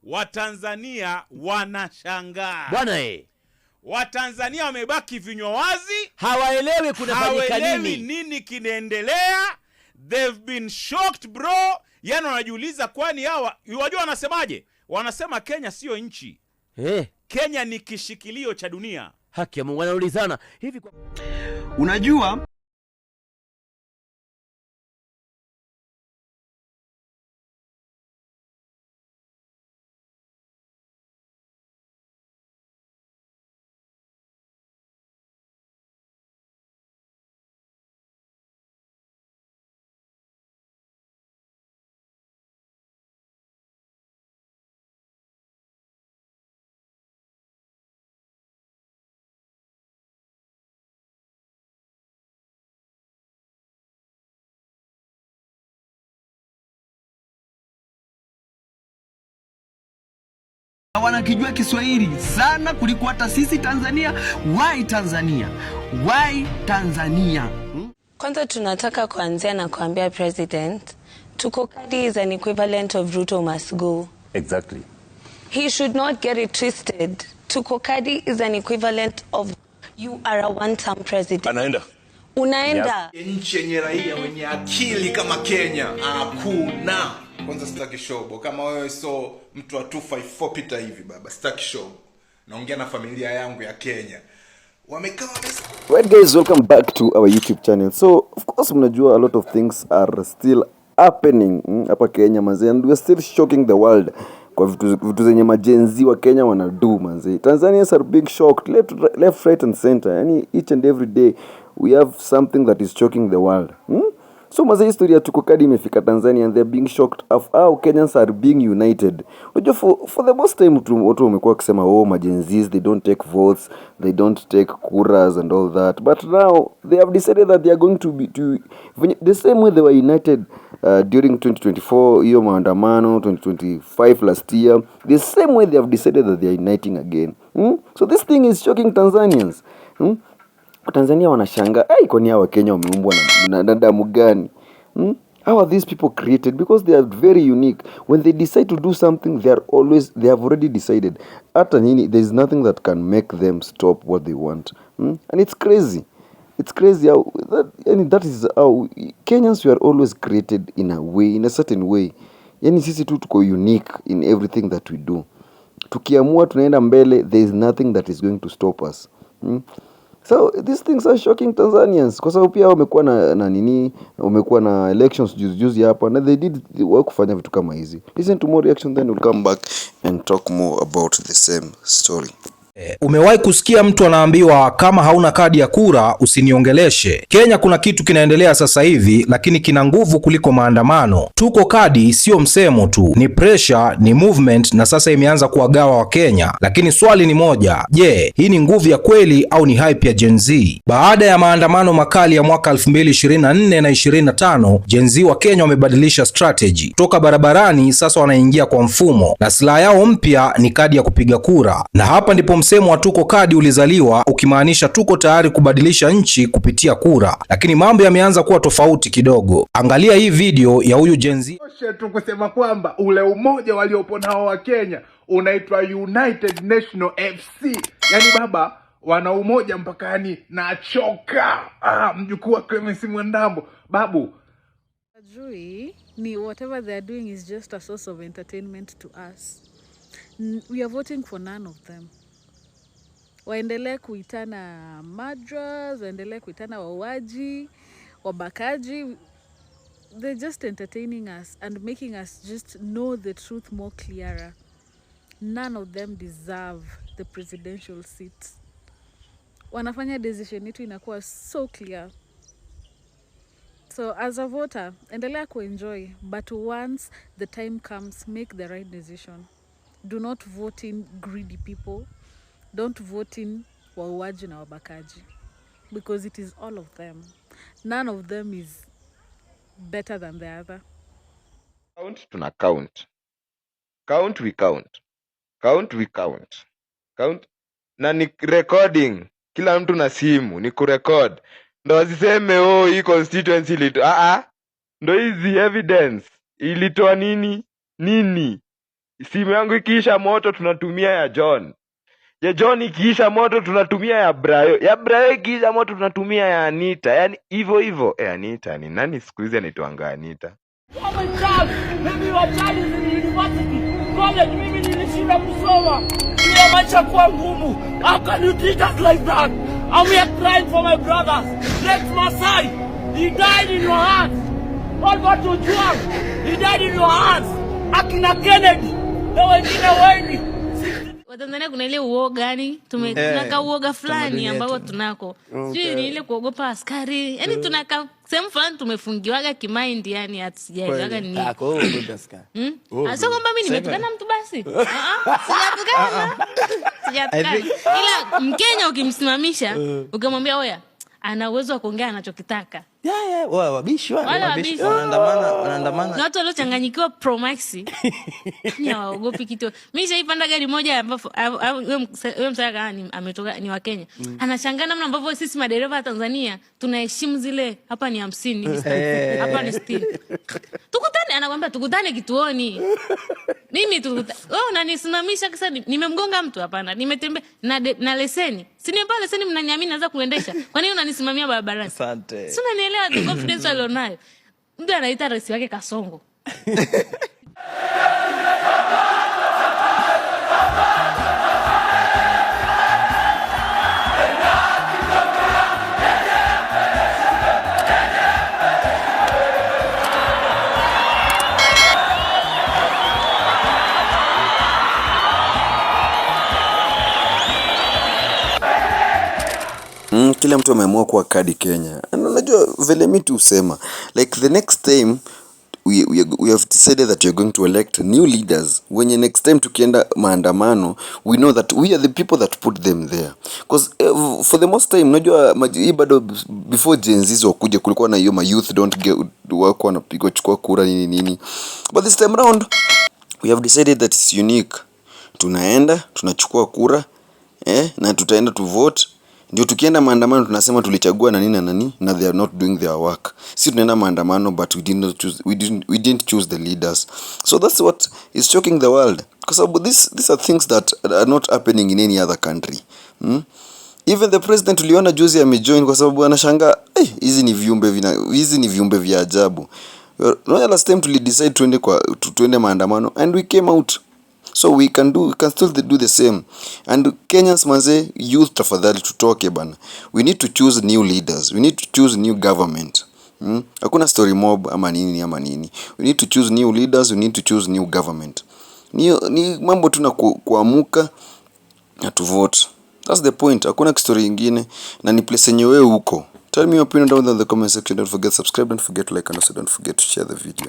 Watanzania wanashangaa. Bwana Watanzania wamebaki vinywa wazi, hawaelewi kunafanyika nini kinaendelea. They've been shocked bro. Yani wanajiuliza kwani hawa wajua wanasemaje? Wanasema Kenya sio nchi. Kenya ni kishikilio cha dunia. Haki ya Mungu, wanaulizana hivi unajua wanakijua Kiswahili sana kuliko hata sisi Tanzania. Why Tanzania? Why Tanzania? Kwanza tunataka kuanzia na kuambia President, Tuko Kadi is an equivalent of Ruto must go. Exactly. He should not get it twisted. Tuko Kadi is an equivalent of you are a one-term president. Unaenda. Nchi yenye raia wenye akili kama Kenya hakuna. Kwanza sitaki shobo. Kama wewe so mtu wa 254 pita hivi baba, sitaki shobo. Naongea na familia yangu ya Kenya. Wamekaa Right guys, welcome back to our YouTube channel. So of course mnajua a lot of things are still happening hapa Kenya manze, and we are still shocking the world kwa vitu zenye majenzi wa Kenya wanadu manze. Tanzanians are being shocked left, right and center. Yani each and every day we have something that is shocking the world. So maze, historia Tuko Kadi imefika Tanzania and they're being shocked of how Kenyans are being united. Unajua for the most time watu wamekuwa kusema majenzis, they don't take votes, they don't take kuras and all that. But now they have decided that they are going to be the same way they were united during 2024 hiyo maandamano, 2025 last year. The same way they have decided that they are uniting again. So this thing is shocking Tanzanians. Tanzania wanashanga, kwani hawa Kenya wameumbwa na damu gani? How are these people created? Because they are very unique. When they decide to do something, they have already decided. Hata nini, there is nothing that can make them stop what they want. And it's crazy. It's crazy how that is how Kenyans were always created in a certain way. Yani sisi tu tuko unique in everything that we do. Tukiamua tunaenda mbele, there is nothing that is going to stop us. So these things are shocking Tanzanians. Kwa sababu pia wamekuwa na elections juzi hapa, na they did kufanya vitu kama hizi. Listen to more reaction, then we'll come back and talk more about the same story. Umewahi kusikia mtu anaambiwa kama hauna kadi ya kura usiniongeleshe? Kenya kuna kitu kinaendelea sasa hivi, lakini kina nguvu kuliko maandamano. Tuko Kadi sio msemo tu, ni pressure, ni movement, na sasa imeanza kuwagawa wa Kenya. Lakini swali ni moja, je, hii ni nguvu ya kweli au ni hype ya Gen Z? Baada ya maandamano makali ya mwaka 2024 na 25, Gen Z wa Kenya wamebadilisha strategy. Toka barabarani sasa wanaingia kwa mfumo, na silaha yao mpya ni kadi ya kupiga kura. Na hapa ndipo msemo wa Tuko Kadi ulizaliwa, ukimaanisha tuko tayari kubadilisha nchi kupitia kura. Lakini mambo yameanza kuwa tofauti kidogo. Angalia hii video ya huyu Gen Z. Kusema kwamba ule umoja waliopo nao wa Kenya unaitwa United National FC. Yani baba wana umoja mpaka yani nachoka. Mjukuu wa Clemence Mwandambo babu. Ni whatever they are doing is just a source of entertainment to us. We are voting for none of them. Waendelee kuitana madras, waendelee kuitana wauaji, wabakaji. They're just entertaining us and making us just know the truth more clearer. None of them deserve the presidential seat. Wanafanya decision yetu inakuwa so clear. So as a voter, endelea kuenjoy, but once the time comes, make the right decision. Do not vote in greedy people. Don't vote in wauaji na wabakaji, because it is all of them. None of them is better than the other. Count tuna count. Count we count. Count we count. Count na ni recording. Kila mtu na simu ni kurecord. Ndo wasiseme hii constituency ilitoa ndo hizi evidence ilitoa nini Simu yangu ikiisha moto tunatumia ya John. Ya John ikiisha moto tunatumia ya Brayo. Ya Brayo ikiisha moto tunatumia ya Anita. Yaani hivyo. Anita ni nani siku hizi anaitwanga Anita? Mimi wachali university. College mimi nilishinda kusoma. Ile maisha kwa ngumu. How can you treat us like that? And we are crying for my brothers. Rex Masai, he died in your hands. Albert Ojwang, he died in your hands. Akina Kennedy, na wengine wengi. Watanzania kuna ile uoga yani tunaka uoga fulani ambao tunako. Sio ni ile kuogopa askari. Yani tunaka sehemu fulani tumefungiwaga kimaindi yani hatusijaelewaga ni. Sio kwamba mimi nimetukana mtu basi. Sijatukana. Ila Mkenya ukimsimamisha ukamwambia oya ana uwezo wa kuongea anachokitaka. Wao wabishi wanaandamana. Na watu waliochanganyikiwa Pro Max. Ni waogopi kitu. Mimi shaipanda gari moja ambapo wewe msaka ametoka ni wa Kenya. Anashangaa namna ambavyo sisi madereva wa Tanzania tunaheshimu zile hapa ni 50, hapa ni 60. Tukutane anakuambia tukutane kituoni. Mimi wewe unanisimamisha kisa nimemgonga mtu hapana. Nimetembea na leseni. Si ni pale leseni mnaniamini naweza kuendesha. Kwa nini unanisimamia barabarani? Asante. Sio unanielewa the confidence alionayo. Mtu anaita rais wake Kasongo. Kila mtu ameamua kuwa kadi Kenya. And unajua vile mimi usema like the next time we have decided that we are going to elect new leaders. When next time tukienda maandamano, we know that we are the people that put them there. Because for the most time, unajua hii bado before Gen Z wakuja kulikuwa na hiyo ma youth don't get wako wanapigwa chukua kura nini. But this time around we have decided that it's unique. Tunaenda, tunachukua kura na tutaenda to vote. Ndio tukienda maandamano tunasema tulichagua na nini na nani na they are not doing their work. Si tunaenda maandamano but we didn't choose the leaders. So that's what is shocking the world. Because these are things that are not happening in any other country. Even the president uliona juzi amejoin kwa sababu anashangaa hizi ni viumbe vya ajabu. Last time tulidecide tuende maandamano and we came out. So we can still do the same. And Kenyans manze, youth tafadhali tutoke bana. We need to choose new leaders. We need to choose new government. Hakuna story mob ama nini. We need to choose new leaders. We need to choose new government. Ni mambo tu na kuamuka na to vote. That's the point. Hakuna story ingine na ni place yenye wewe uko. Tell me your opinion down in the comment section. Don't forget to subscribe, don't forget to like and also don't forget to share the video.